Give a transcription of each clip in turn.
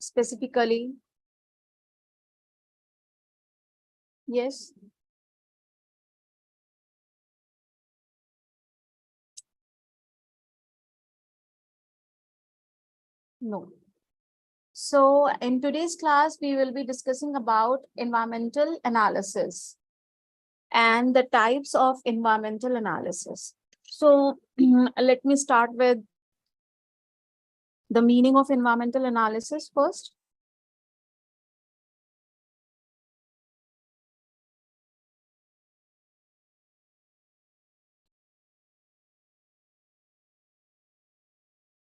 specifically? Yes. No. So in today's class, we will be discussing about environmental analysis and the types of environmental analysis. So let me start with the meaning of environmental analysis first.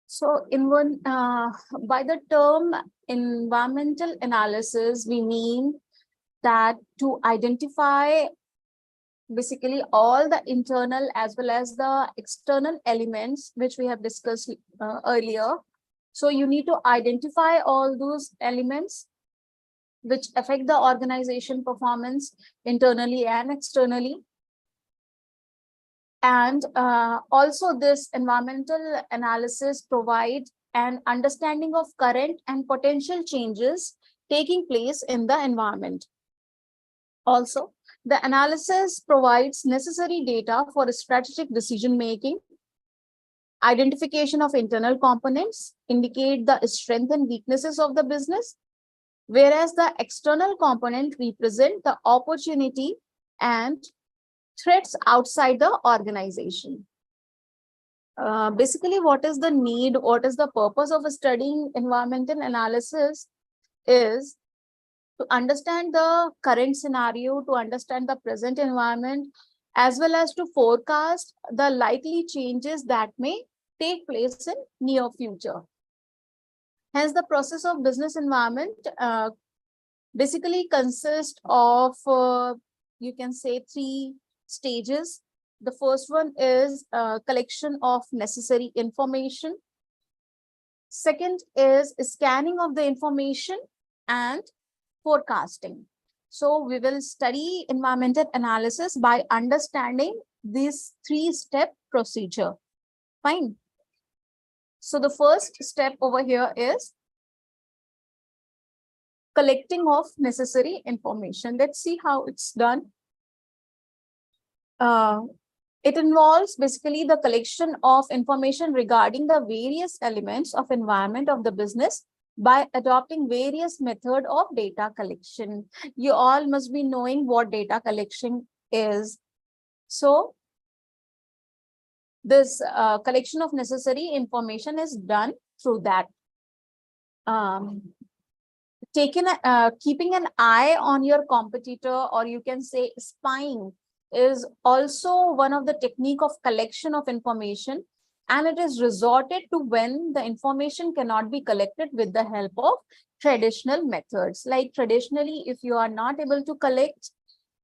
So by the term environmental analysis, we mean that to identify basically all the internal as well as the external elements which we have discussed earlier. So you need to identify all those elements which affect the organization performance internally and externally. And also this environmental analysis provides an understanding of current and potential changes taking place in the environment. Also, the analysis provides necessary data for strategic decision making, identification of internal components, indicate the strengths and weaknesses of the business, whereas the external component represent the opportunity and threats outside the organization. Basically, what is the need, what is the purpose of studying environmental analysis is to understand the current scenario, to understand the present environment, as well as to forecast the likely changes that may take place in near future. Hence, the process of business environment basically consists of, you can say, 3 stages. The first one is collection of necessary information. Second is scanning of the information and forecasting. So we will study environmental analysis by understanding this 3-step procedure. Fine. So the first step over here is collecting of necessary information. Let's see how it's done. It involves basically the collection of information regarding the various elements of environment of the business by adopting various methods of data collection. You all must be knowing what data collection is. So this collection of necessary information is done through that. Keeping an eye on your competitor, or you can say spying, is also one of the technique of collection of information, and it is resorted to when the information cannot be collected with the help of traditional methods. Like traditionally, if you are not able to collect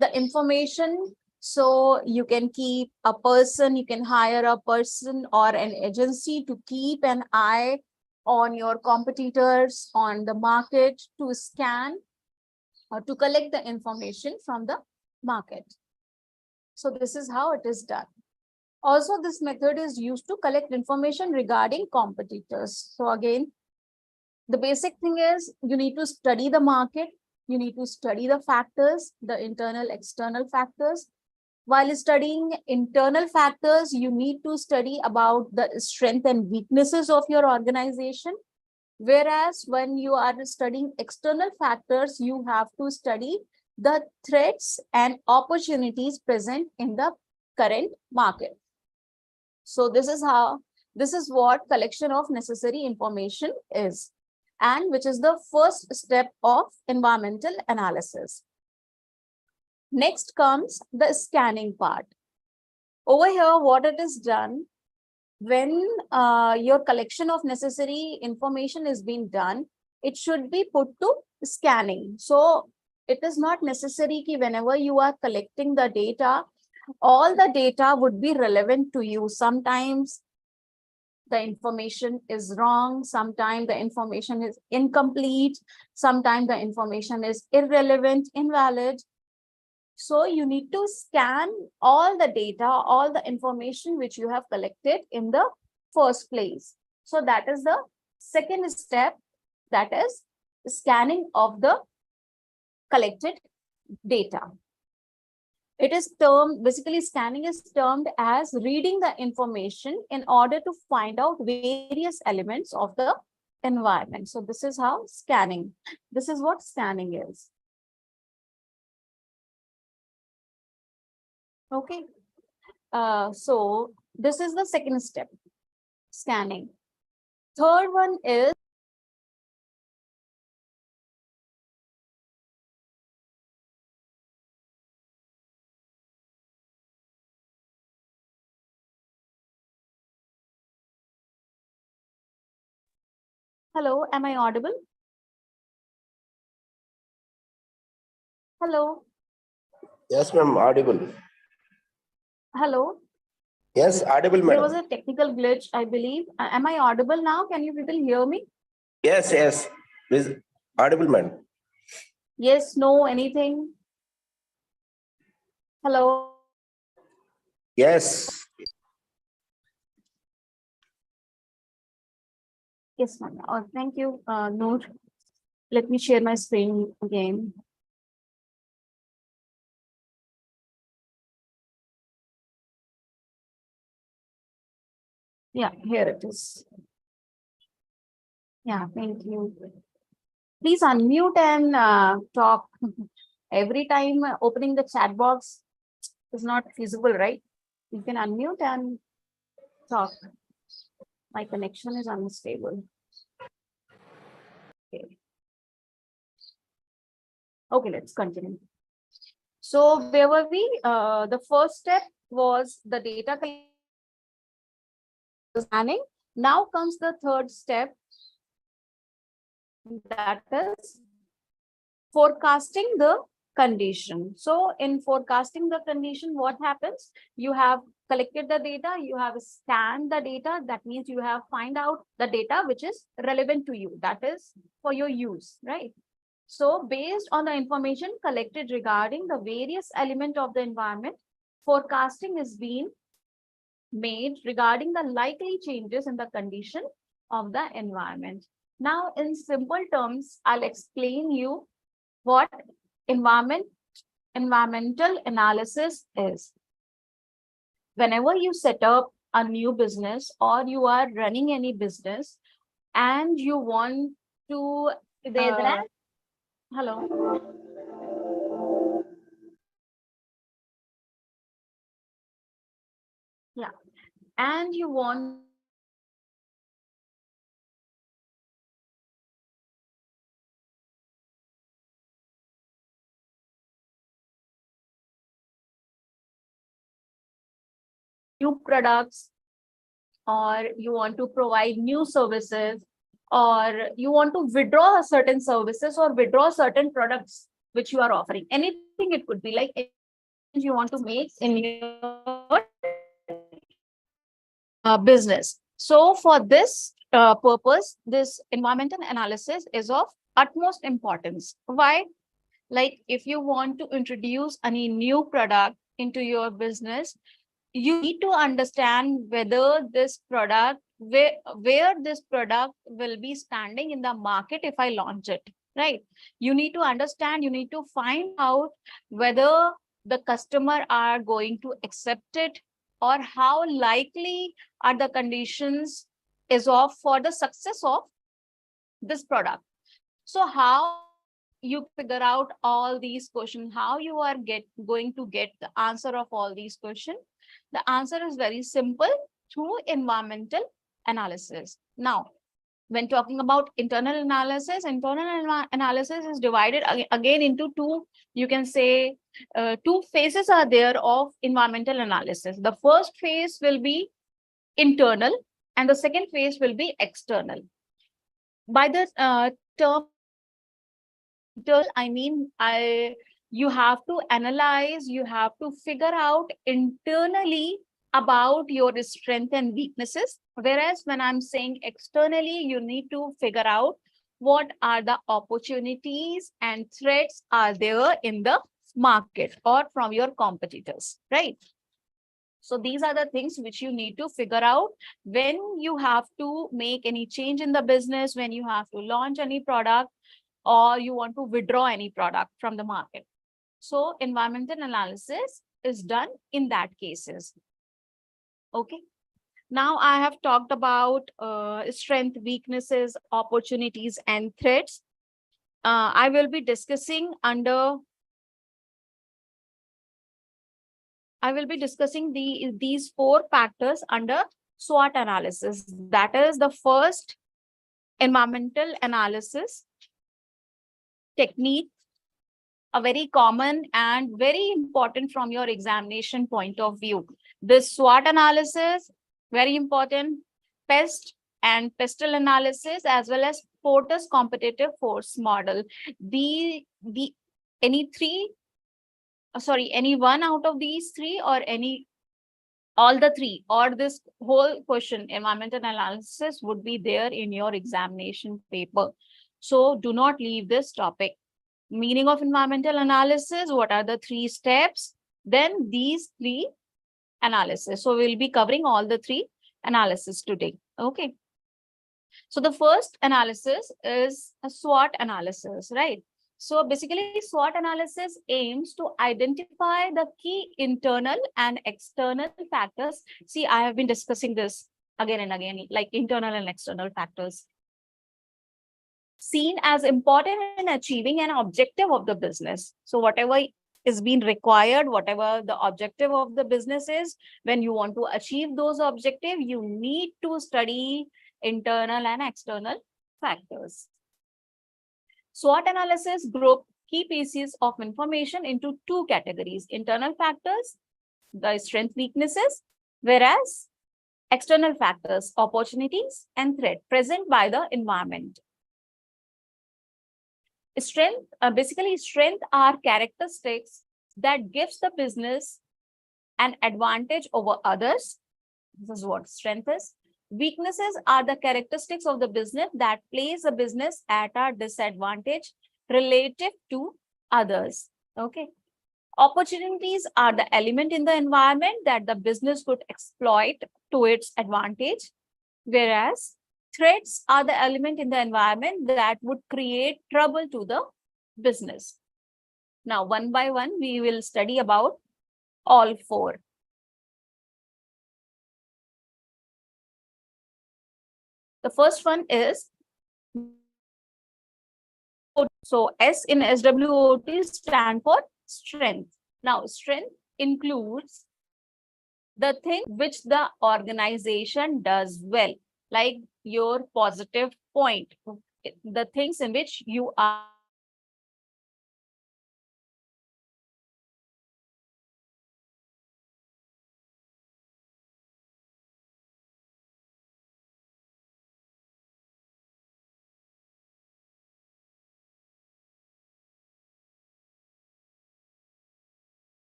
the information, so you can keep a person, you can hire a person or an agency to keep an eye on your competitors on the market, to scan or to collect the information from the market. So this is how it is done. Also, this method is used to collect information regarding competitors. So again, the basic thing is you need to study the market, you need to study the factors, the internal, external factors. While studying internal factors, you need to study about the strength and weaknesses of your organization. Whereas when you are studying external factors, you have to study the threats and opportunities present in the current market. So this is what collection of necessary information is, and which is the first step of environmental analysis. Next comes the scanning part. Over here, what it is done, when your collection of necessary information is being done, it should be put to scanning. So it is not necessary that whenever you are collecting the data, all the data would be relevant to you. Sometimes the information is wrong, sometimes the information is incomplete, sometimes the information is irrelevant, invalid. So you need to scan all the data, all the information which you have collected in the first place. So that is the second step that is scanning of the collected data. It is termed, basically scanning is termed as reading the information in order to find out various elements of the environment. So this is how scanning, this is what scanning is. Okay. So this is the second step, scanning. Third one is hello, am I audible? Hello. Yes, ma'am, audible. Hello. Yes, audible, There was madam. a technical glitch, I believe. Am I audible now? Can you people hear me? Yes, yes. Please, audible, madam. Yes, no, anything? Hello. Yes. Yes, ma'am. Thank you, Noor. Let me share my screen again. Yeah, here it is. Yeah, thank you. Please unmute and talk. Every time opening the chat box is not feasible, right? You can unmute and talk. My connection is unstable. Okay. Okay, let's continue. So where were we? The first step was the data scanning. Now comes the third step, that is forecasting the condition. So in forecasting the condition, what happens? You have collected the data, you have scanned the data. That means you have find out the data which is relevant to you, that is for your use, right? So based on the information collected regarding the various elements of the environment, forecasting is being made regarding the likely changes in the condition of the environment. Now, in simple terms, I'll explain you what environmental analysis is. Whenever you set up a new business or you are running any business and you want to hello. Yeah. And you want new products, or you want to provide new services, or you want to withdraw certain services or withdraw certain products which you are offering. Anything it could be, like you want to make in your business. So for this purpose, this environmental analysis is of utmost importance. Why? Like if you want to introduce any new product into your business, you need to understand whether this product, where this product will be standing in the market if I launch it, right? You need to understand, you need to find out whether the customer are going to accept it, or how likely are the conditions is of for the success of this product. So how you figure out all these questions, how you are going to get the answer of all these questions? The answer is very simple, through environmental analysis. Now, when talking about internal analysis is divided again into two, you can say two phases are there of environmental analysis. The first phase will be internal and the second phase will be external. By the term I mean, you have to analyze, you have to figure out internally about your strengths and weaknesses. Whereas when I'm saying externally, you need to figure out what are the opportunities and threats are there in the market or from your competitors, right? So these are the things which you need to figure out when you have to make any change in the business, when you have to launch any product, or you want to withdraw any product from the market. So environmental analysis is done in that cases. Okay. Now I have talked about strength, weaknesses, opportunities, and threats. I will be discussing these four factors under SWOT analysis. That is the first environmental analysis technique, a very common and very important from your examination point of view. This SWOT analysis, very important, pest and pestle analysis, as well as Porter's competitive force model. Any one out of these three, or all the three, or this whole question, environmental analysis, would be there in your examination paper. So do not leave this topic. Meaning of environmental analysis, what are the three steps, then these three analysis. So we'll be covering all the three analysis today. Okay. So the first analysis is a SWOT analysis, right? So basically, SWOT analysis aims to identify the key internal and external factors. See, I have been discussing this again and again, like internal and external factors seen as important in achieving an objective of the business. So whatever is being required, whatever the objective of the business is, when you want to achieve those objectives, you need to study internal and external factors. SWOT analysis group key pieces of information into two categories: internal factors, the strength, weaknesses, whereas external factors, opportunities and threat present by the environment. Basically, strength are characteristics that gives the business an advantage over others. This is what strength is. Weaknesses are the characteristics of the business that place a business at a disadvantage relative to others. Okay. Opportunities are the element in the environment that the business could exploit to its advantage, whereas threats are the element in the environment that would create trouble to the business. Now, one by one, we will study about all four. The first one is, so S in SWOT stand for strength. Now, strength includes the thing which the organization does well, like your positive point, the things in which you are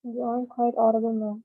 You aren't quite audible now.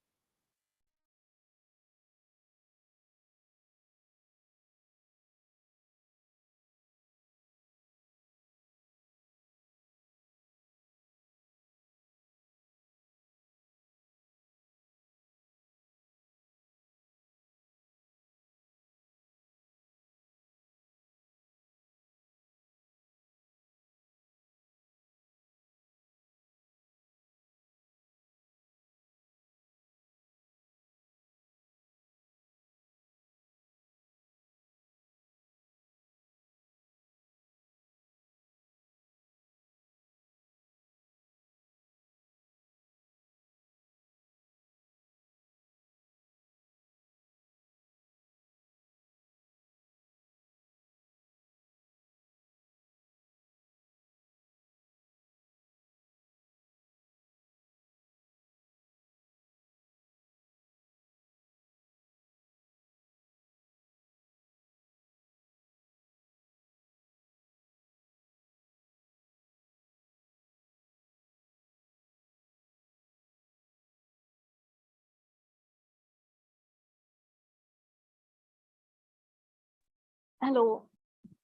Hello.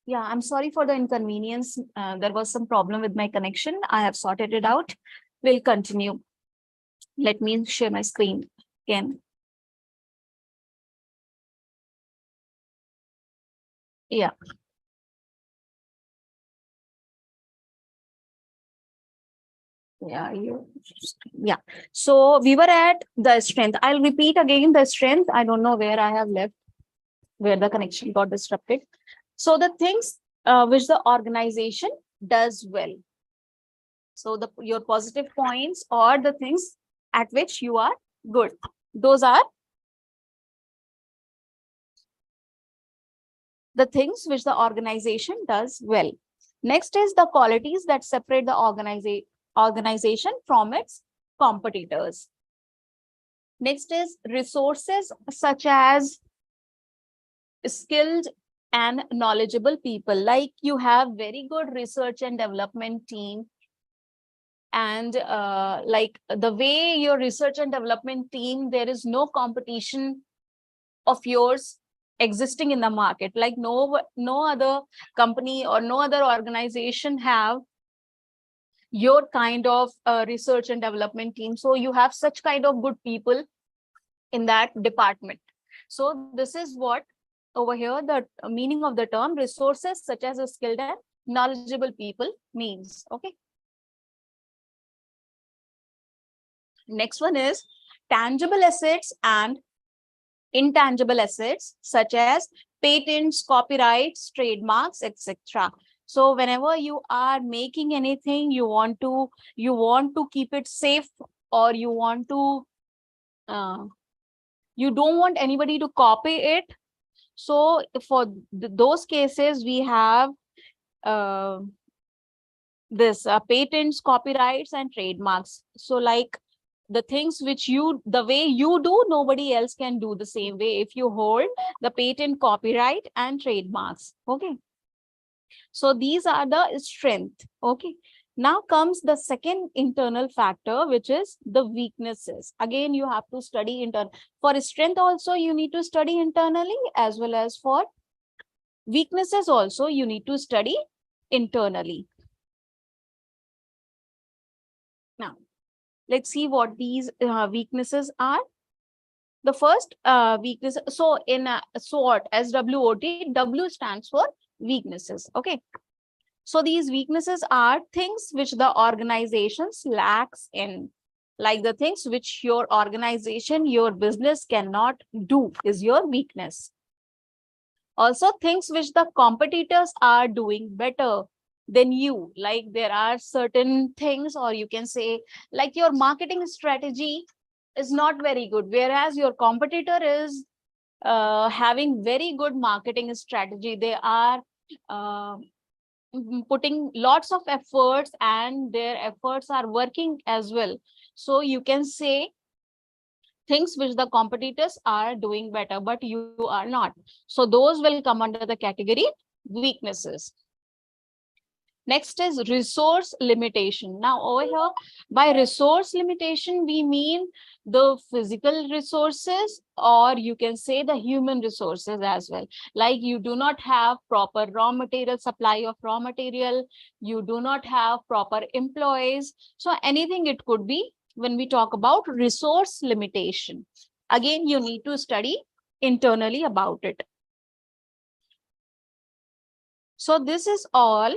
Yeah, I'm sorry for the inconvenience. There was some problem with my connection. I have sorted it out. We'll continue. Let me share my screen again. Yeah. Yeah. So we were at the strength. I'll repeat again the strength. I don't know where I have left, where the connection got disrupted. So the things which the organization does well. So your positive points or the things at which you are good. Those are the things which the organization does well. Next is the qualities that separate the organization from its competitors. Next is resources such as skilled and knowledgeable people. Like you have very good research and development team, and like the way your research and development team, there is no competition of yours existing in the market. Like no other company or no other organization have your kind of research and development team. So you have such kind of good people in that department. So this is what over here the meaning of the term resources such as a skilled and knowledgeable people means. Okay. Next one is tangible assets and intangible assets such as patents, copyrights, trademarks, etc. So whenever you are making anything, you want to keep it safe, or you want to you don't want anybody to copy it. So for those cases, we have this patents, copyrights, and trademarks. So like the things which the way you do, nobody else can do the same way if you hold the patent, copyright, and trademarks. Okay. So these are the strength. Okay. Now comes the second internal factor, which is the weaknesses. Again, you have to study internal. For strength also, you need to study internally, as well as for weaknesses also, you need to study internally. Now, let's see what these weaknesses are. The first weakness, so in SWOT, SWOT, W stands for weaknesses. Okay. So these weaknesses are things which the organizations lacks in, like the things which your organization, your business cannot do is your weakness. Also things which the competitors are doing better than you, like there are certain things, or you can say like your marketing strategy is not very good, whereas your competitor is having very good marketing strategy. They are putting lots of efforts, and their efforts are working as well. So you can say things which the competitors are doing better, but you are not. So those will come under the category weaknesses. Next is resource limitation. Now over here, by resource limitation, we mean the physical resources, or you can say the human resources as well. Like you do not have proper raw material, supply of raw material, you do not have proper employees. So anything it could be when we talk about resource limitation. Again, you need to study internally about it. So this is all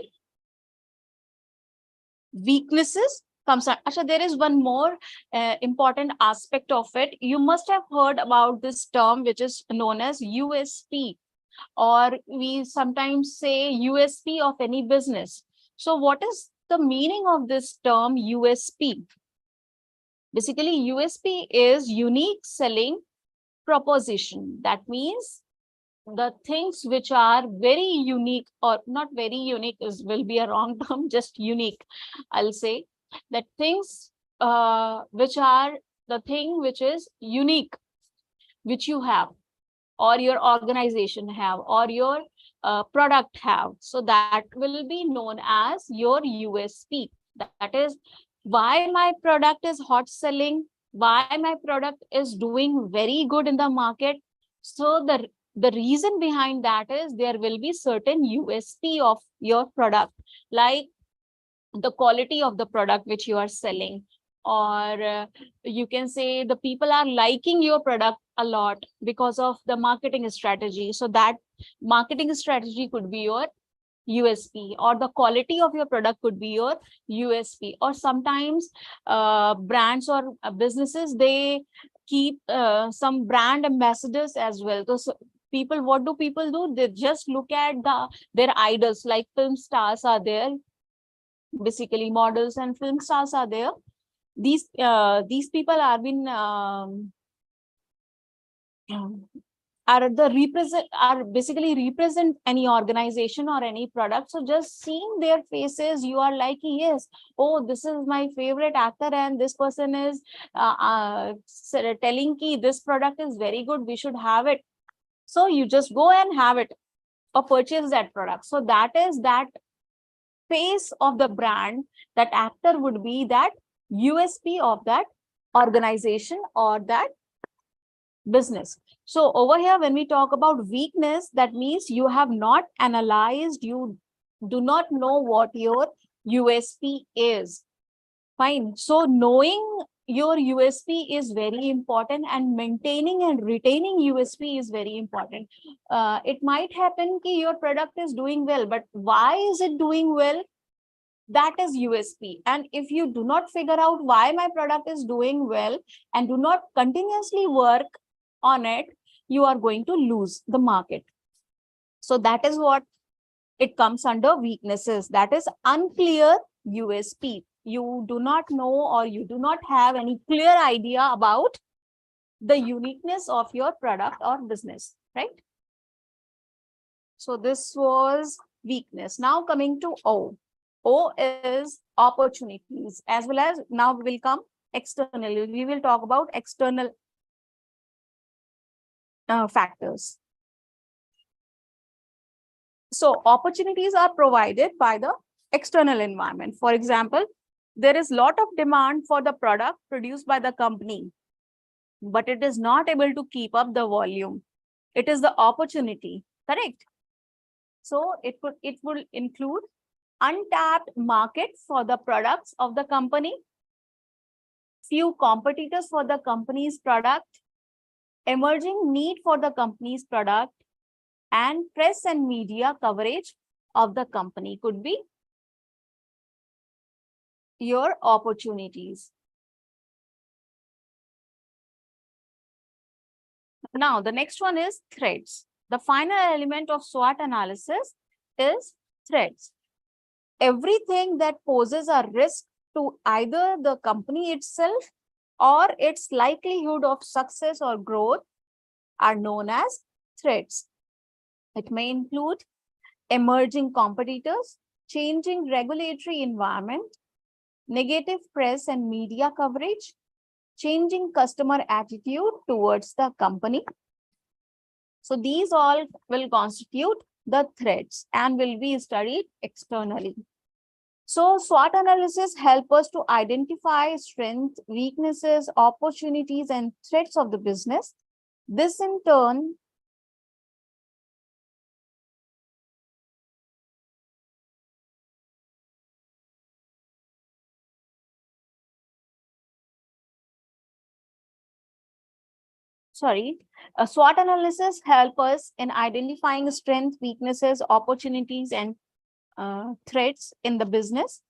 weaknesses comes. Actually, there is one more important aspect of it. You must have heard about this term, which is known as USP, or we sometimes say USP of any business. So what is the meaning of this term USP? Basically, USP is unique selling proposition. That means the things which are very unique, or not very unique is will be a wrong term, just unique. I'll say that things which are the thing which is unique, which you have, or your organization have, or your product have. So that will be known as your USP. That is why my product is hot selling, why my product is doing very good in the market. So The reason behind that is there will be certain USP of your product, like the quality of the product which you are selling, or you can say the people are liking your product a lot because of the marketing strategy. So that marketing strategy could be your USP, or the quality of your product could be your USP. Or sometimes brands or businesses, they keep some brand ambassadors as well. So people, what do people do? They just look at their idols, like film stars are there, basically models and film stars are there. These people are been are basically represent any organization or any product. So just seeing their faces, you are like, yes, oh, this is my favorite actor, and this person is telling ki this product is very good, we should have it. So you just go and have it or purchase that product. So that is that face of the brand. That actor would be that USP of that organization or that business. So over here, when we talk about weakness, that means you have not analyzed, you do not know what your USP is. Fine. So knowing your USP is very important, and maintaining and retaining USP is very important. It might happen that your product is doing well, but why is it doing well? That is USP. And if you do not figure out why my product is doing well and do not continuously work on it, you are going to lose the market. So that is what it comes under weaknesses. That is unclear USP. You do not know, or you do not have any clear idea about the uniqueness of your product or business, right? So this was weakness. Now coming to O. O is opportunities, as well as now we will come externally. We will talk about external factors. So opportunities are provided by the external environment. For example, there is a lot of demand for the product produced by the company, but it is not able to keep up the volume. It is the opportunity, correct? So it will include untapped market for the products of the company, few competitors for the company's product, emerging need for the company's product, and press and media coverage of the company could be your opportunities. Now, the next one is threats. The final element of SWOT analysis is threats. Everything that poses a risk to either the company itself or its likelihood of success or growth are known as threats. It may include emerging competitors, changing regulatory environment, negative press and media coverage, changing customer attitude towards the company. So these all will constitute the threats and will be studied externally. So SWOT analysis help us to identify strengths, weaknesses, opportunities, and threats of the business. This in turn SWOT analysis help us in identifying strengths, weaknesses, opportunities, and threats in the business.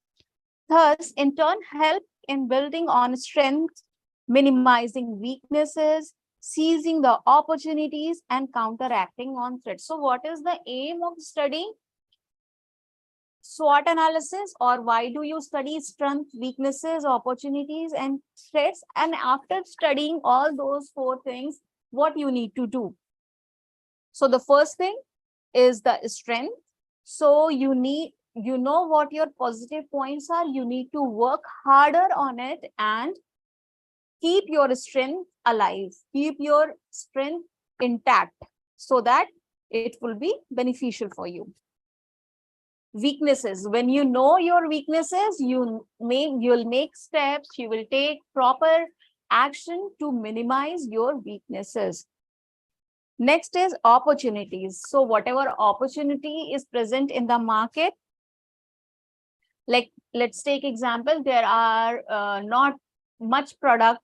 Thus, in turn, help in building on strengths, minimizing weaknesses, seizing the opportunities, and counteracting on threats. So what is the aim of studying SWOT analysis, or why do you study strengths, weaknesses, opportunities, and threats? And after studying all those four things, what you need to do? So the first thing is the strength. So you know what your positive points are. You need to work harder on it and keep your strength alive, keep your strength intact, so that it will be beneficial for you. Weaknesses. When you know your weaknesses, you'll make steps, you will take proper action to minimize your weaknesses. Next is opportunities. So whatever opportunity is present in the market, like let's take example, there are not much product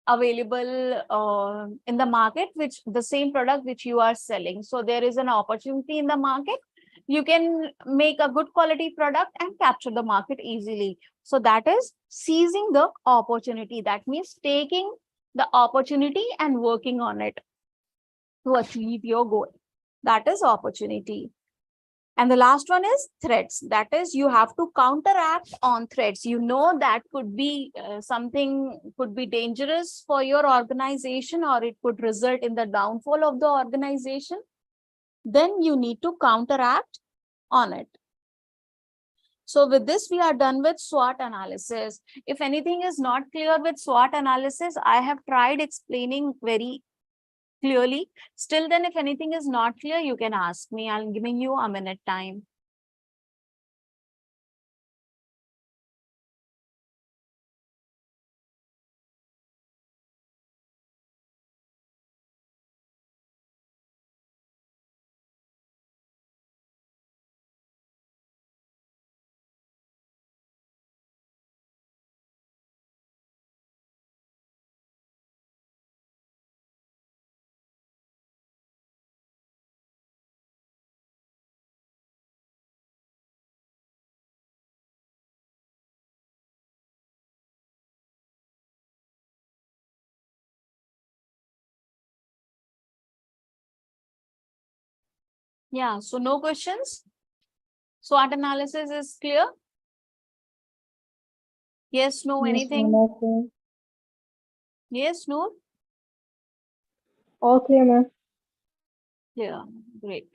available in the market, which the same product which you are selling. So there is an opportunity in the market. You can make a good quality product and capture the market easily. So that is seizing the opportunity. That means taking the opportunity and working on it to achieve your goal. That is opportunity. And the last one is threats. That is, you have to counteract on threats. You know that could be something could be dangerous for your organization, or it could result in the downfall of the organization. Then you need to counteract on it. So with this, we are done with SWOT analysis. If anything is not clear with SWOT analysis, I have tried explaining very clearly. Still then, if anything is not clear, you can ask me. I'm giving you a minute time. Yeah, so no questions. SWOT analysis is clear. Yes, no, Yes, anything? ma'am. All clear. Yes, no? All clear, ma'am. Yeah, great.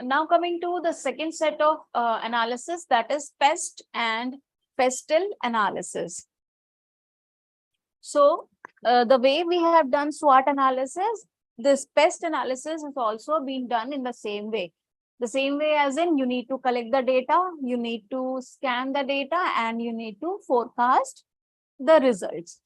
Now coming to the second set of analysis, that is pest and pestle analysis. So the way we have done SWOT analysis, this pest analysis has also been done in the same way. The same way as in you need to collect the data, you need to scan the data, and you need to forecast the results.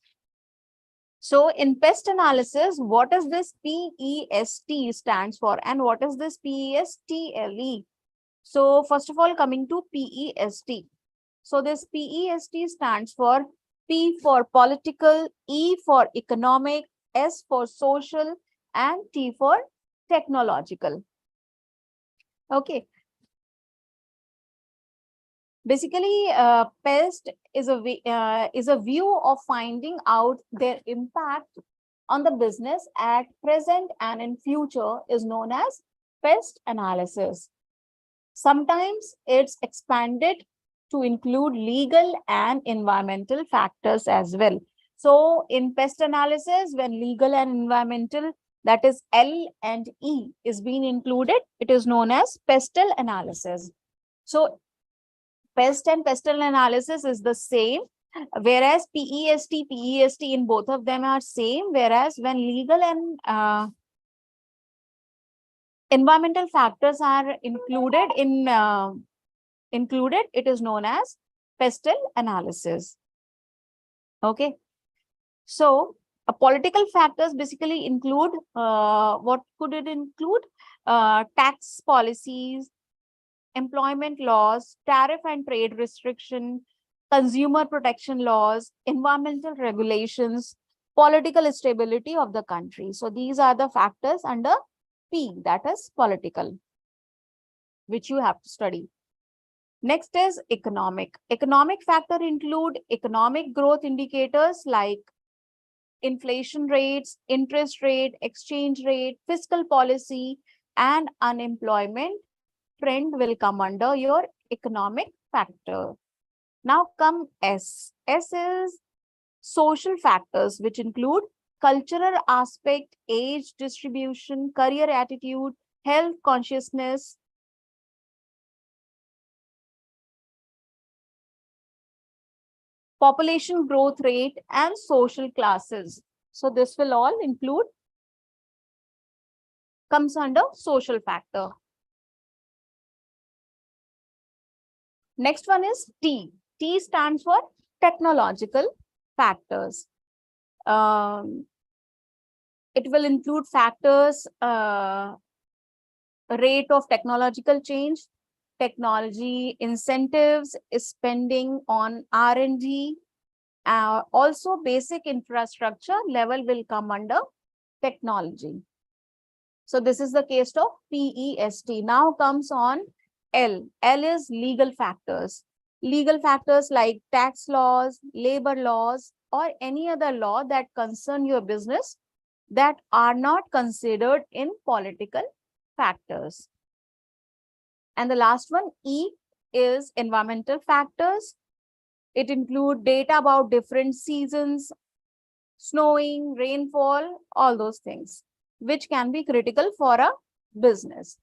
So in pest analysis, what is this PEST stands for, and what is this PESTLE? So first of all, coming to PEST. So this PEST stands for P for political, E for economic, S for social, and T for technological. Okay. Basically, pest is a view of finding out their impact on the business at present and in future is known as pest analysis. Sometimes it's expanded to include legal and environmental factors as well. So in pest analysis, when legal and environmental, that is L and E, is being included, it is known as pestle analysis. So pest and pestle analysis is the same, whereas PEST in both of them are same, whereas when legal and environmental factors are included, it is known as pestle analysis. Okay. So political factors basically include, what could it include? Tax policies, employment laws, tariff and trade restriction, consumer protection laws, environmental regulations, political stability of the country. So these are the factors under P, that is political, which you have to study. Next is economic. Economic factor include economic growth indicators like inflation rates, interest rate, exchange rate, fiscal policy, and unemployment trend will come under your economic factor. Now come S. S is social factors, which include cultural aspect, age distribution, career attitude, health consciousness, population growth rate, and social classes. So this will all include, comes under social factor. Next one is T. T stands for technological factors. It will include factors, rate of technological change, technology incentives, spending on R&D, also basic infrastructure level will come under technology. So this is the case of PEST. Now comes on L. L is legal factors. Legal factors like tax laws, labor laws, or any other law that concern your business that are not considered in political factors. And the last one, E, is environmental factors. It includes data about different seasons, snowing, rainfall, all those things, which can be critical for a business.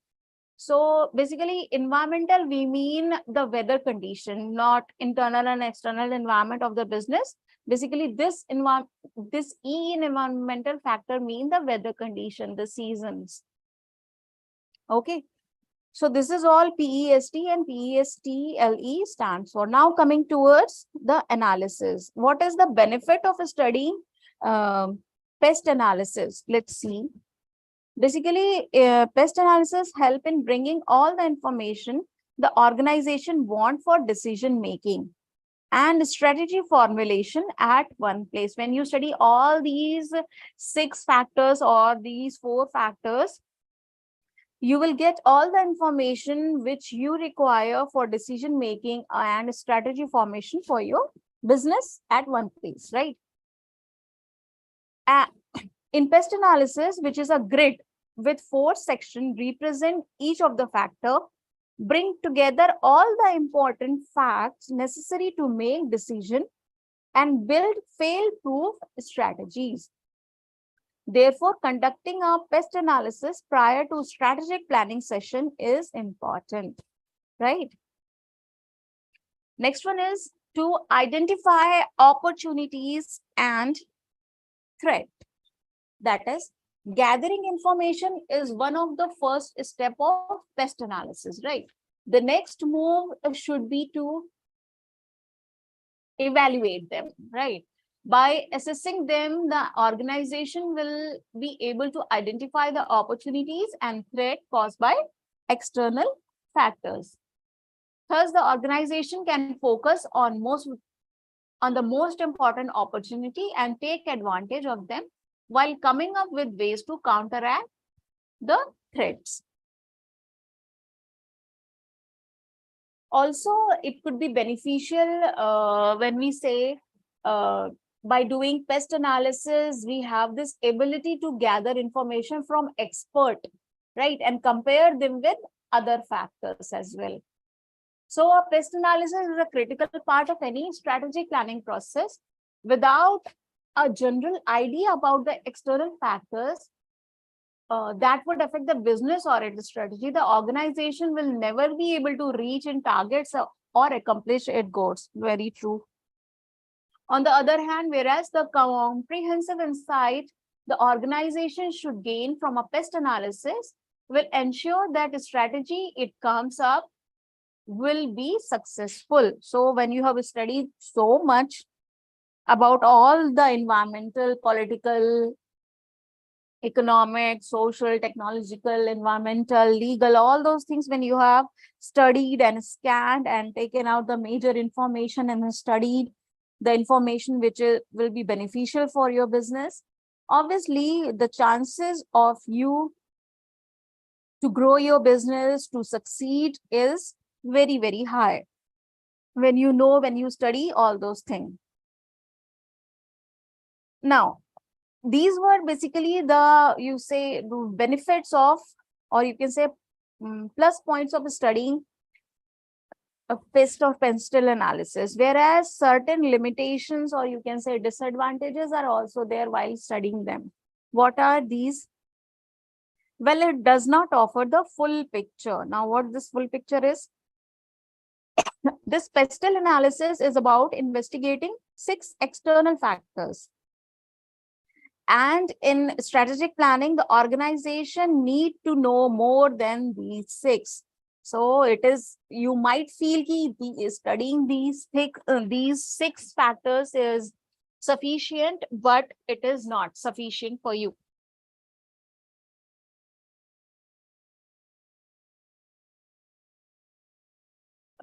So basically, environmental, we mean the weather condition, not internal and external environment of the business. Basically, this E in environmental factor mean the weather condition, the seasons. Okay. So this is all PEST and PESTLE stands for. Now coming towards the analysis. What is the benefit of studying pest analysis? Let's see. Basically, pest analysis help in bringing all the information the organization want for decision making and strategy formulation at one place. When you study all these 6 factors or these 4 factors, you will get all the information which you require for decision making and strategy formation for your business at one place, right? In pest analysis, which is a grid with 4 sections represent each of the factor, bring together all the important facts necessary to make decision and build fail-proof strategies. Therefore, conducting a pest analysis prior to strategic planning session is important, right? Next one is to identify opportunities and threat. That is, gathering information is one of the first step of pest analysis, right? The next move should be to evaluate them, right? By assessing them, the organization will be able to identify the opportunities and threat caused by external factors. Thus, the organization can focus on the most important opportunity and take advantage of them while coming up with ways to counteract the threats. Also, it could be beneficial when we say by doing pest analysis, we have this ability to gather information from expert, right? And compare them with other factors as well. So a pest analysis is a critical part of any strategic planning process. Without a general idea about the external factors that would affect the business or its strategy, the organization will never be able to reach in targets or accomplish its goals. Very true. On the other hand, whereas the comprehensive insight the organization should gain from a pest analysis will ensure that the strategy it comes up will be successful. So when you have studied so much about all the environmental, political, economic, social, technological, environmental, legal, all those things, when you have studied and scanned and taken out the major information and studied the information which will be beneficial for your business, obviously the chances of you to grow your business, to succeed is very, very high when you know, when you study all those things. Now, these were basically the, you say, the benefits of, or you can say plus points of studying a pest or pestle analysis, whereas certain limitations, or you can say disadvantages, are also there while studying them. What are these? Well, it does not offer the full picture. Now, what this full picture is? This pestle analysis is about investigating 6 external factors. And in strategic planning, the organization need to know more than these 6. So it is, you might feel studying these these 6 factors is sufficient, but it is not sufficient for you.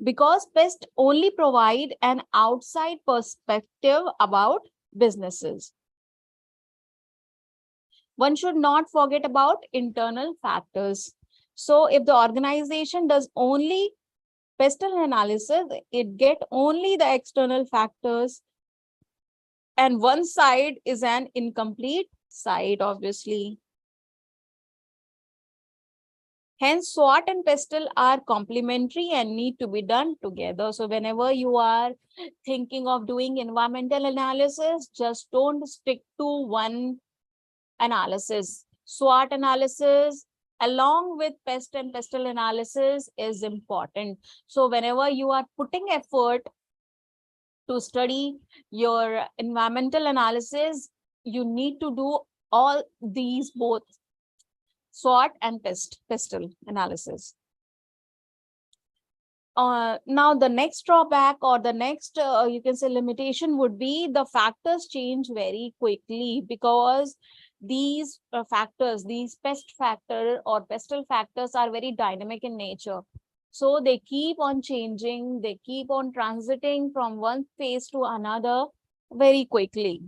Because pests only provide an outside perspective about businesses. One should not forget about internal factors. So if the organization does only pestle analysis, it get only the external factors, and one side is an incomplete side, obviously. Hence, SWOT and pestle are complementary and need to be done together. So whenever you are thinking of doing environmental analysis, just don't stick to one analysis. SWOT analysis along with pest and pestle analysis is important. So whenever you are putting effort to study your environmental analysis, you need to do all these, both SWOT and pestle analysis. Now the next drawback, or the next you can say limitation, would be the factors change very quickly, because these factors, these pest factor or pestle factors, are very dynamic in nature. So they keep on changing, they keep on transiting from one phase to another very quickly.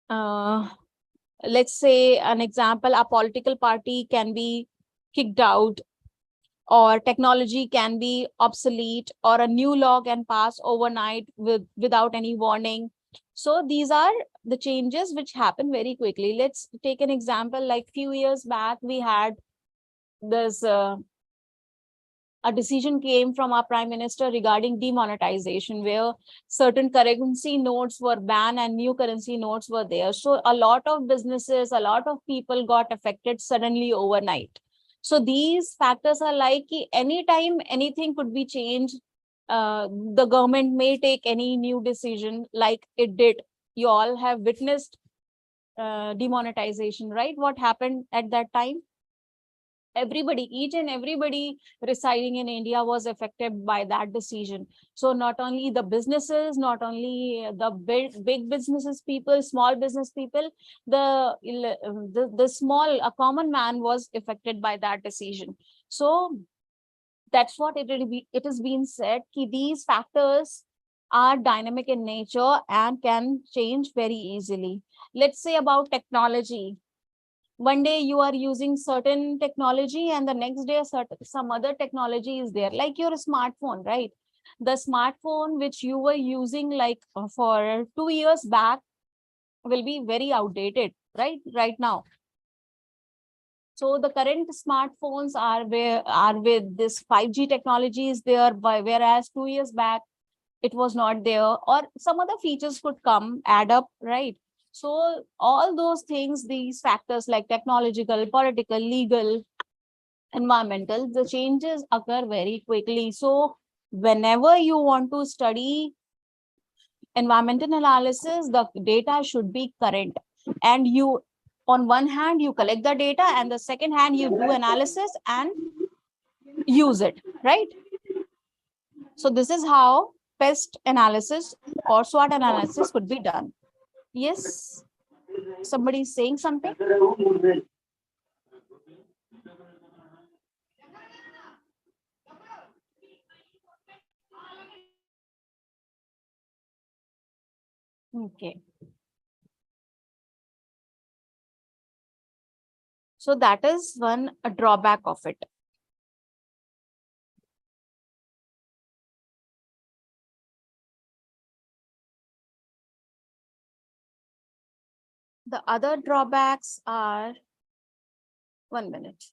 Let's say an example, a political party can be kicked out, or technology can be obsolete, or a new law can pass overnight without any warning. So these are the changes which happen very quickly. Let's take an example, like few years back, we had this a decision came from our prime minister regarding demonetization, where certain currency notes were banned and new currency notes were there. So a lot of businesses, a lot of people got affected suddenly overnight. So these factors are like anytime anything could be changed. The government may take any new decision, like it did. You all have witnessed demonetization, right? What happened at that time? Everybody, each and everybody residing in India was affected by that decision. So not only the businesses, not only the big businesses people, small business people, the small, a common man was affected by that decision. So that's what it is being said, ki these factors are dynamic in nature and can change very easily. Let's say about technology. One day you are using certain technology and the next day some other technology is there, like your smartphone, right? The smartphone which you were using like for 2 years back will be very outdated, right now. So the current smartphones are with this 5G technology is there, whereas 2 years back it was not there, or some other features could come, add up, right? So all those things, these factors like technological, political, legal, environmental, the changes occur very quickly. So whenever you want to study environmental analysis, the data should be current. And you, on one hand, you collect the data, and the second hand, you do analysis and use it, right? So this is how pest analysis or SWOT analysis could be done. Yes, somebody is saying something. Okay. So that is one a drawback of it. The other drawbacks are, 1 minute.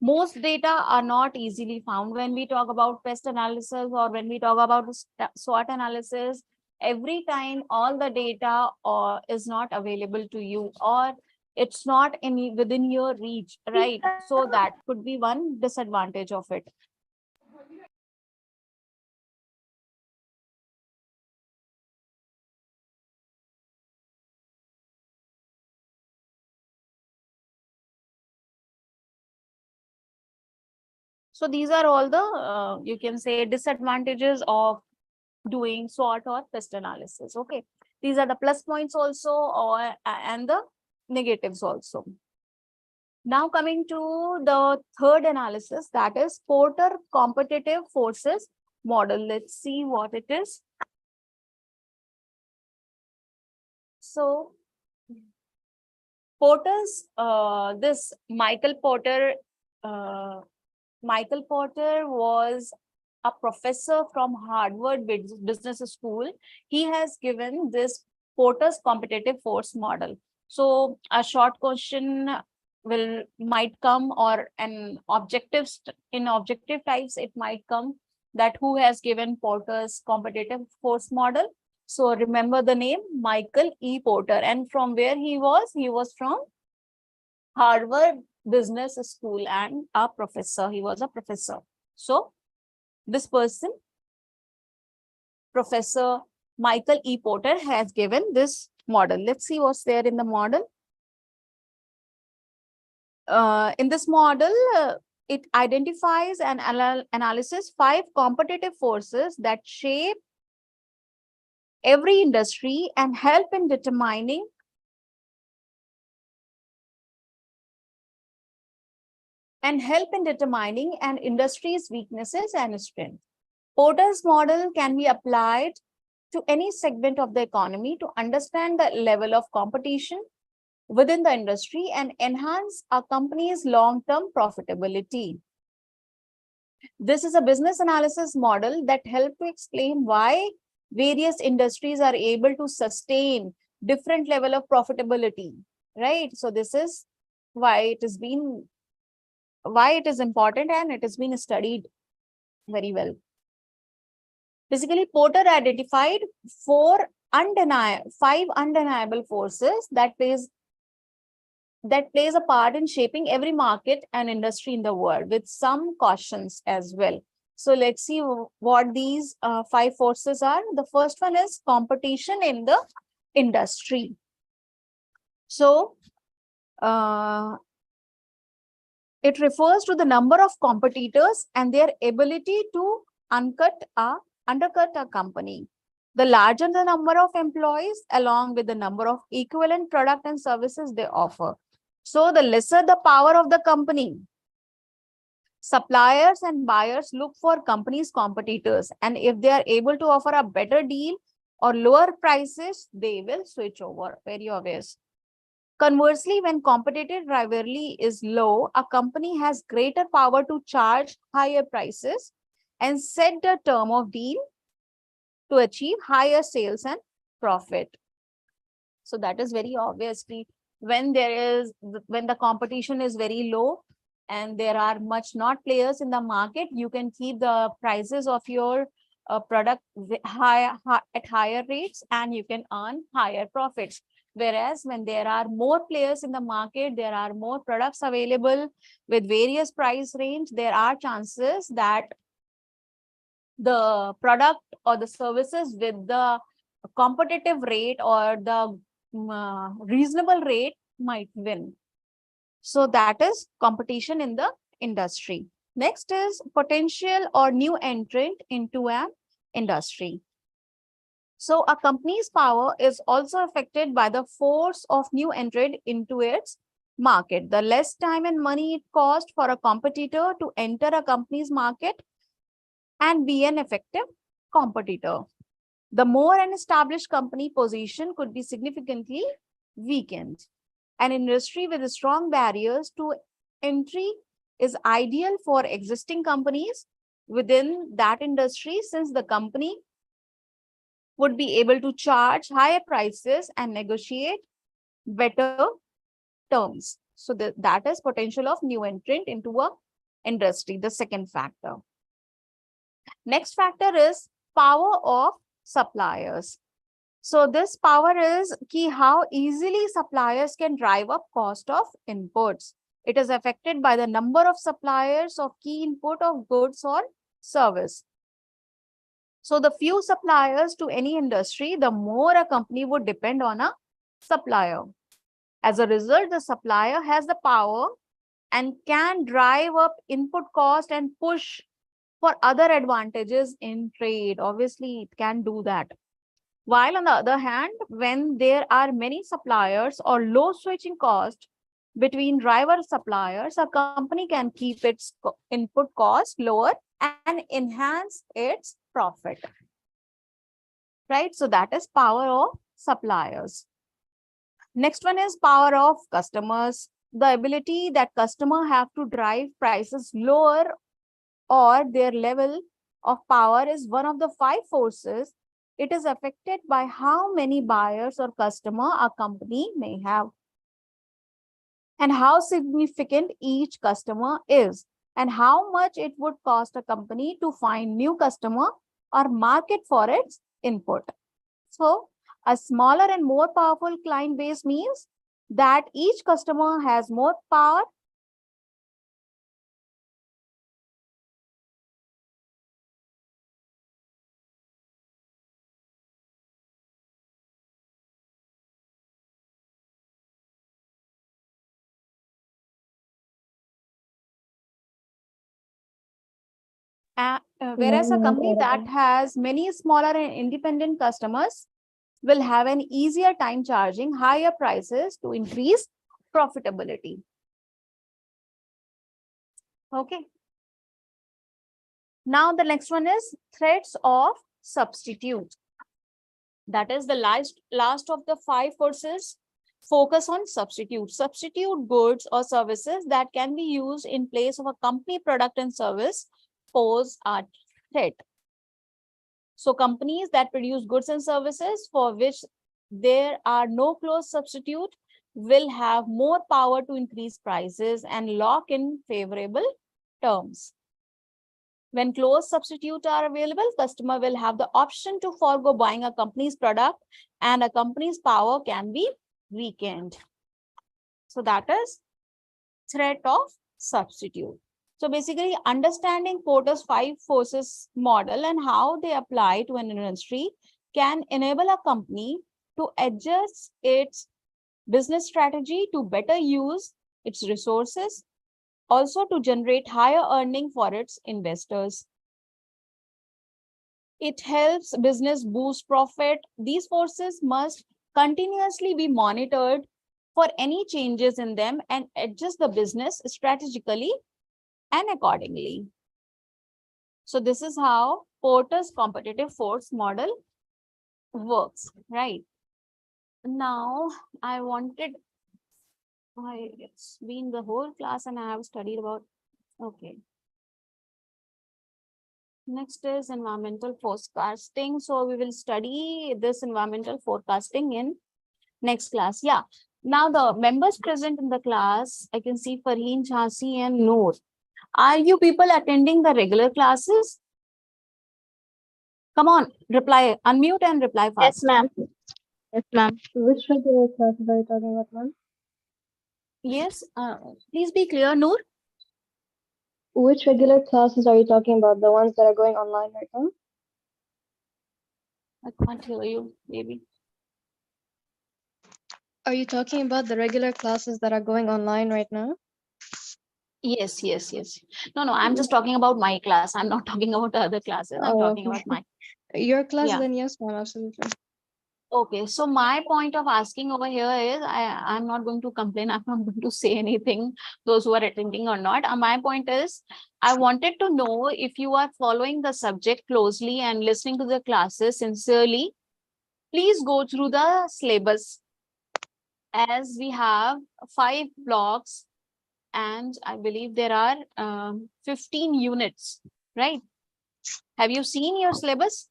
Most data are not easily found when we talk about pest analysis, or when we talk about SWOT analysis. Every time all the data is not available to you, or it's not within your reach, right? So that could be one disadvantage of it. So these are all the, you can say, disadvantages of doing SWOT or PEST analysis. Okay. These are the plus points also, or and the negatives also. Now coming to the third analysis, that is Porter competitive forces model. Let's see what it is. So Porter's, this Michael Porter was a professor from Harvard Business School. He has given this Porter's competitive force model. So a short question might come, or an in objective types, it might come that who has given Porter's competitive force model. So remember the name, Michael E. Porter. And from where he was? He was from Harvard Business School and a professor. He was a professor. So this person, Professor Michael E. Porter, has given this model. Let's see what's there in the model. In this model, it identifies and analyzes 5 competitive forces that shape every industry and help in determining an industry's weaknesses and strengths. Porter's model can be applied to any segment of the economy to understand the level of competition within the industry and enhance a company's long-term profitability. This is a business analysis model that helps to explain why various industries are able to sustain different level of profitability, right? So this is why it is important, and it has been studied very well. Basically, Porter identified 5 undeniable forces that plays a part in shaping every market and industry in the world, with some cautions as well. So let's see what these 5 forces are. The first one is competition in the industry. So it refers to the number of competitors and their ability to undercut a company. The larger the number of employees, along with the number of equivalent product and services they offer. So the lesser the power of the company, suppliers and buyers look for companies' competitors. And if they are able to offer a better deal or lower prices, they will switch over. Very obvious. Conversely, when competitive rivalry is low, a company has greater power to charge higher prices and set the term of deal to achieve higher sales and profit. So that is very obviously when the competition is very low and there are not players in the market, you can keep the prices of your product at higher rates and you can earn higher profits. Whereas when there are more players in the market, there are more products available with various price range, there are chances that the product or the services with the competitive rate or the reasonable rate might win. So that is competition in the industry. Next is potential or new entrant into an industry. So a company's power is also affected by the force of new entrant into its market. The less time and money it costs for a competitor to enter a company's market and be an effective competitor, the more an established company position could be significantly weakened. An industry with strong barriers to entry is ideal for existing companies within that industry, since the company would be able to charge higher prices and negotiate better terms. So that is potential of new entrant into a industry, the second factor. Next factor is power of suppliers. So this power is key, how easily suppliers can drive up cost of inputs. It is affected by the number of suppliers of key input of goods or service. So the few suppliers to any industry, the more a company would depend on a supplier. As a result, the supplier has the power and can drive up input cost and push for other advantages in trade. Obviously, it can do that. While on the other hand, when there are many suppliers or low switching cost between driver suppliers, a company can keep its input cost lower and enhance its profit. Right? So that is power of suppliers. Next one is power of customers. The ability that customer have to drive prices lower or their level of power is one of the 5 forces. It is affected by how many buyers or customer a company may have, and how significant each customer is, and how much it would cost a company to find new customer or market for its input. So a smaller and more powerful client base means that each customer has more power whereas a Ma'am, not company that audible. has many smaller and independent customers will have an easier time charging higher prices to increase profitability. Okay. Now the next one is threats of substitute. That is the last of the 5 forces. Focus on substitute. Substitute goods or services that can be used in place of a company product and service pose a threat. So companies that produce goods and services for which there are no close substitute will have more power to increase prices and lock in favorable terms. When close substitutes are available, customer will have the option to forego buying a company's product and a company's power can be weakened. So that is threat of substitute. So basically understanding Porter's 5 forces model and how they apply to an industry can enable a company to adjust its business strategy to better use its resources, also to generate higher earning for its investors. It helps business boost profit. These forces must continuously be monitored for any changes in them and adjust the business strategically and accordingly. So this is how Porter's competitive force model works, right? Now it's been the whole class and I have studied about, okay. Next is environmental forecasting. So we will study this environmental forecasting in next class. Yeah. Now the members present in the class, I can see Farheen, Jhansi and Noor. Are you people attending the regular classes? Come on, reply, unmute and reply fast. Yes, ma'am. Yes, ma'am. Which regular classes are you talking about, ma'am? Yes, please be clear, Noor. Which regular classes are you talking about? The ones that are going online right now? I can't hear you, baby. Are you talking about the regular classes that are going online right now? Yes. No, I'm just talking about my class. I'm not talking about the other classes. I'm talking okay. about my. Your class, Yeah. then yes, ma'am, absolutely. Okay, so my point of asking over here is I'm not going to complain. I'm not going to say anything, those who are attending or not. My point is, I wanted to know if you are following the subject closely and listening to the classes sincerely. Please go through the syllabus, as we have 5 blocks and I believe there are 15 units, right? Have you seen your syllabus?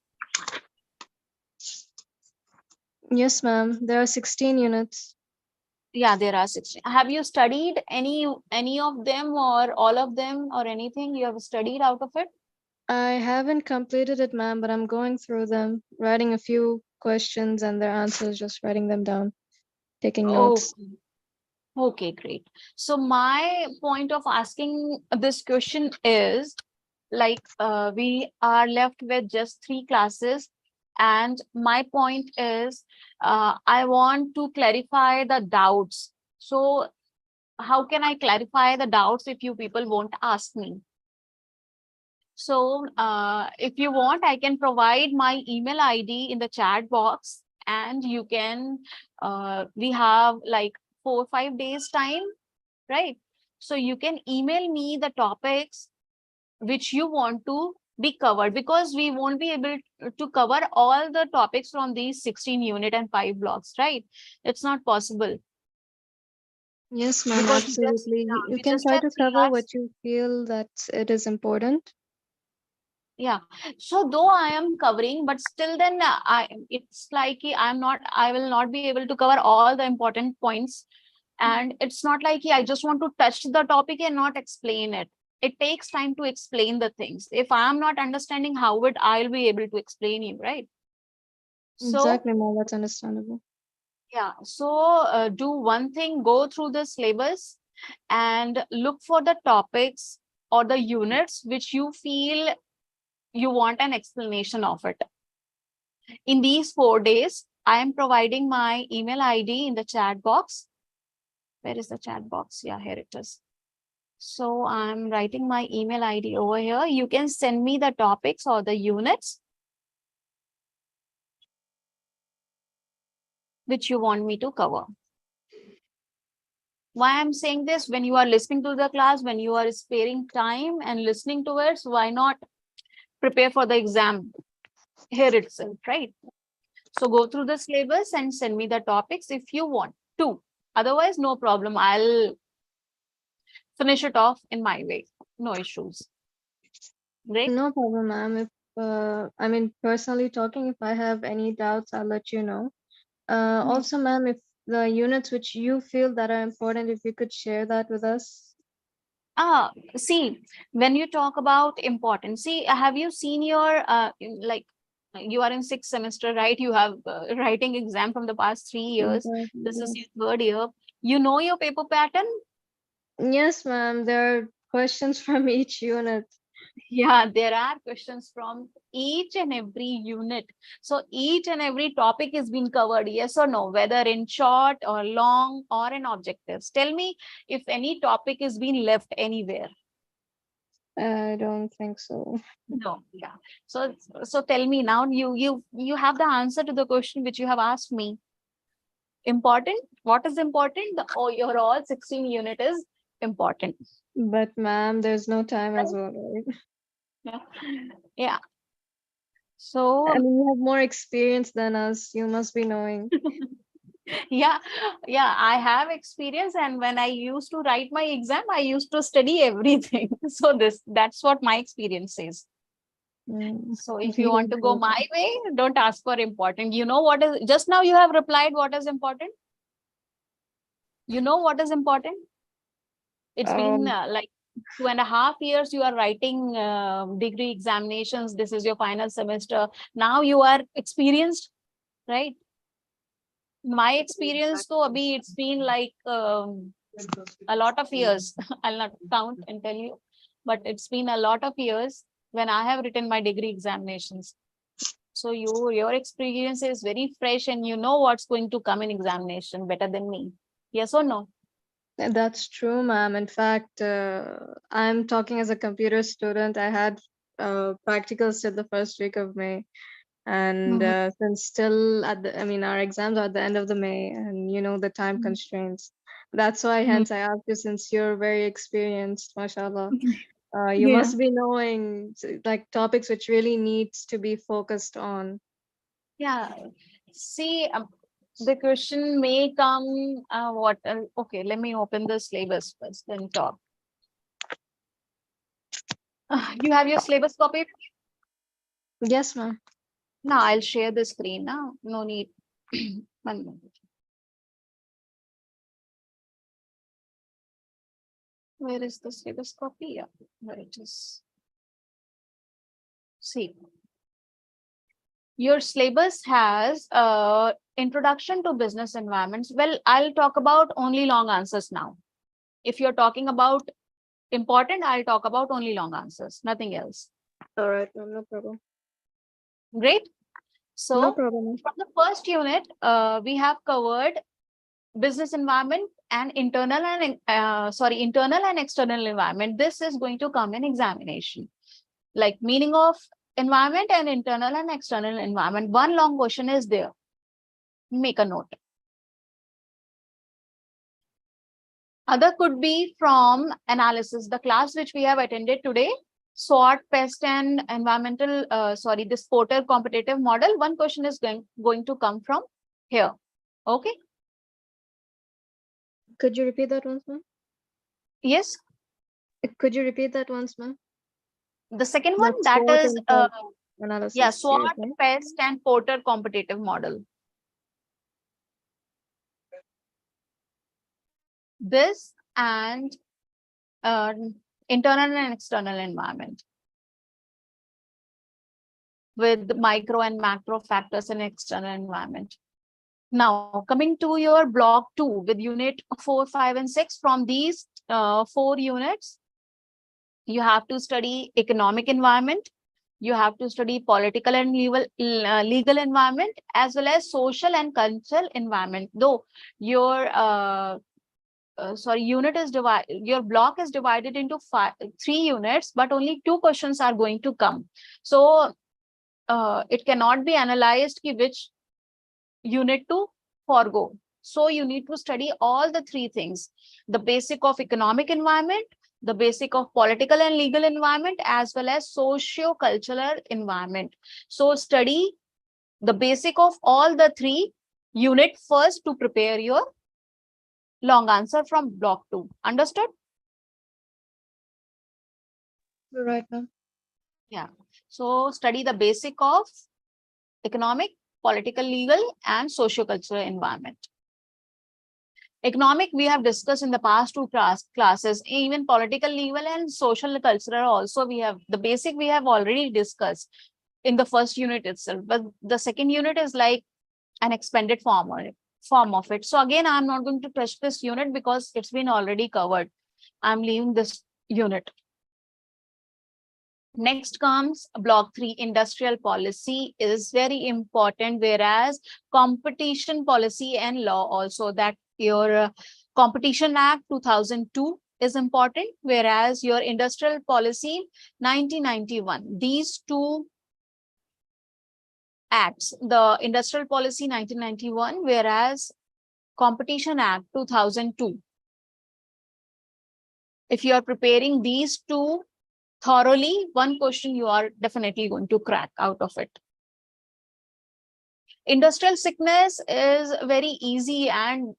Yes, ma'am. There are 16 units. Yeah, there are 16. Have you studied any of them or all of them or anything you have studied out of it? I haven't completed it, ma'am, but I'm going through them, writing a few questions and their answers, just writing them down, taking notes. Okay, great. So my point of asking this question is, like, we are left with just 3 classes. And my point is, I want to clarify the doubts. So how can I clarify the doubts if you people won't ask me? So if you want, I can provide my email ID in the chat box, and you can, we have like 4 or 5 days time, right? So you can email me the topics which you want to be covered, because we won't be able to cover all the topics from these 16 unit and 5 blocks, right? It's not possible. Yes, ma'am, Because we just, absolutely. You we can just try have to 3 cover hours. what you feel that it is important. Yeah. So though I am covering, but still then it's like I will not be able to cover all the important points. And it's not like I just want to touch the topic and not explain it. It takes time to explain the things. If I am not understanding how it, I'll be able to explain you, right? So Exactly, ma'am, that's understandable. yeah, so do one thing, go through the syllabus and look for the topics or the units which you feel you want an explanation of it. In these 4 days, I am providing my email ID in the chat box. Where is the chat box? Yeah, here it is. So I'm writing my email ID over here. You can send me the topics or the units which you want me to cover. Why I'm saying this, when you are listening to the class, when you are sparing time and listening to it, so why not prepare for the exam here itself, right? So go through the syllabus and send me the topics if you want to. Otherwise, no problem. I'll finish it off in my way. No issues. Great. No problem, ma'am. If I mean, personally talking, if I have any doubts, I'll let you know. Also, ma'am, if the units which you feel that are important, if you could share that with us. See, when you talk about importance, see, have you seen your like you are in 6th semester, right? You have writing exam from the past 3 years. Exactly, This is yes. your 3rd year. You know your paper pattern. Yes, ma'am. There are questions from each unit. Yeah, there are questions from each and every unit. So each and every topic is being covered, yes or no, whether in short or long or in objectives. Tell me if any topic is being left anywhere. I don't think so. No, yeah. So tell me now, you have the answer to the question which you have asked me. Important? What is important? Oh, your all 16 unit is important. But ma'am, there's no time as well, right? Yeah. Yeah. So I mean, you have more experience than us. You must be knowing. yeah, I have experience, and when I used to write my exam, I used to study everything. So that's what my experience says. Mm, So if you really want to go good. my way, don't ask for important. You know what is, just now you have replied what is important. You know what is important? It's been Um, like 2.5 years you are writing degree examinations. This is your final semester. Now you are experienced, right? My experience though, Abhi, it's been like a lot of years. I'll not count and tell you, but it's been a lot of years when I have written my degree examinations. So your experience is very fresh, and you know what's going to come in examination better than me. Yes or no? that's true, ma'am. In fact, I'm talking as a computer student. I had practicals till the first week of May. And Mhm. since still at the, I mean, our exams are at the end of the May, and you know the time constraints. That's why, Mhm. hence, I asked you, since you're very experienced, mashallah. You Yeah. must be knowing like topics which really needs to be focused on. Yeah. See, the question may come, what, okay, let me open the syllabus first, then talk. You have your syllabus copy? Yes, ma'am. Now I'll share the screen now. No need. 1 minute. Where is the syllabus copy? Yeah, where it is. See, your syllabus has introduction to business environments. Well, I'll talk about only long answers now. If you're talking about important, I'll talk about only long answers, nothing else. All right, ma'am. No problem. Great. No So problem. from the first unit, we have covered business environment and internal and external environment. This is going to come in examination. Like meaning of environment and internal and external environment. One long question is there. Make a note. Other could be from analysis, the class which we have attended today, SWOT, pest and environmental, this Porter competitive model. One question is going to come from here. Okay. Could you repeat that once, ma'am? Yes. Could you repeat that once, ma'am? The second one, That's that SWOT is, and pest analysis. yeah, you SWOT, were saying? pest and Porter competitive model. This and internal and external environment with micro and macro factors in external environment. Now, coming to your block 2 with unit 4, 5, and 6, from these 4 units, you have to study economic environment, you have to study political and legal environment, as well as social and cultural environment. Though your unit is divided, your block is divided into 3 units, but only 2 questions are going to come. So it cannot be analyzed which unit to forego. So you need to study all the 3 things: the basic of economic environment, the basic of political and legal environment, as well as socio-cultural environment. So study the basic of all the 3 unit first to prepare your long answer from block 2. Understood? Right, ma'am. Yeah. So study the basic of economic, political, legal, and socio-cultural environment. Economic, we have discussed in the past 2 classes. Even political, legal, and social cultural also we have, the basic we have already discussed in the first unit itself. But the second unit is like an expanded form of it. So again, I'm not going to touch this unit because it's been already covered. I'm leaving this unit. Next comes block 3, industrial policy is very important, whereas competition policy and law also, that your Competition Act 2002 is important, whereas your industrial policy 1991. These 2 acts, the industrial policy 1991, whereas Competition Act 2002. If you are preparing these 2 thoroughly, one question you are definitely going to crack out of it. Industrial sickness is very easy, and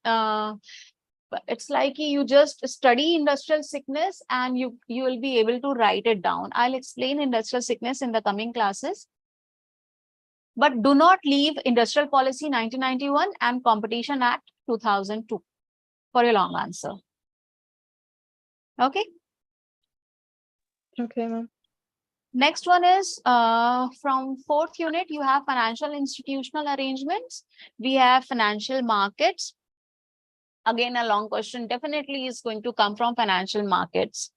it's like you just study industrial sickness and you will be able to write it down. I'll explain industrial sickness in the coming classes. But do not leave Industrial Policy 1991 and Competition Act 2002 for your long answer. Okay. Okay, ma'am. Next one is from 4th unit, you have financial institutional arrangements. We have financial markets. Again, a long question definitely is going to come from financial markets.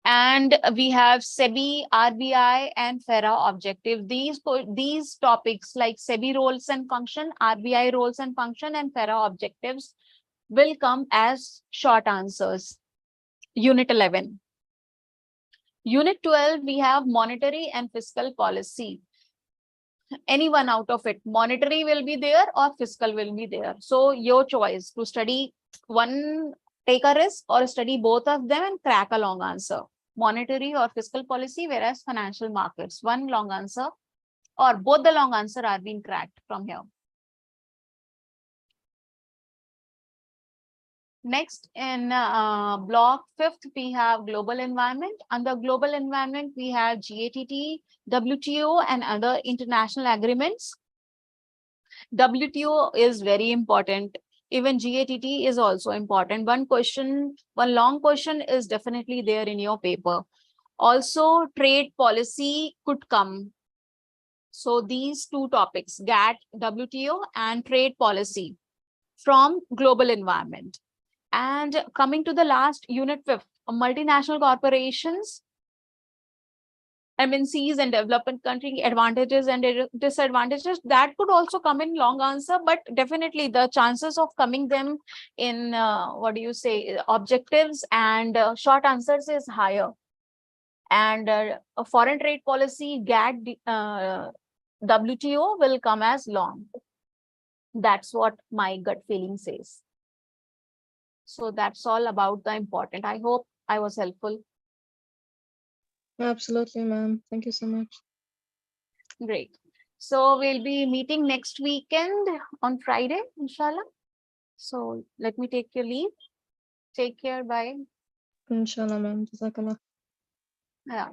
And we have SEBI, RBI, and FERA objective. These topics like SEBI roles and function, RBI roles and function, and FERA objectives will come as short answers. Unit 11. Unit 12, we have monetary and fiscal policy. Any one out of it, monetary will be there or fiscal will be there. So your choice to study one, take a risk, or study both of them and crack a long answer. Monetary or fiscal policy, whereas financial markets, one long answer or both the long answer are being cracked from here. Next, in block 5th, we have global environment. Under global environment, we have GATT, WTO, and other international agreements. WTO is very important. Even GATT is also important. One long question is definitely there in your paper. Also, trade policy could come. So these 2 topics, GATT, WTO, and trade policy from global environment. And coming to the last unit 5th, multinational corporations. MNCs and development country advantages and disadvantages, that could also come in long answer, but definitely the chances of coming them in what do you say, objectives and short answers is higher. And a foreign trade policy, GATT, WTO will come as long. That's what my gut feeling says. So that's all about the important. I hope I was helpful. Absolutely, ma'am. Thank you so much. Great. So we'll be meeting next weekend on Friday, inshallah. So let me take your leave. Take care. Bye. Inshallah, ma'am. Jazakallah. Yeah.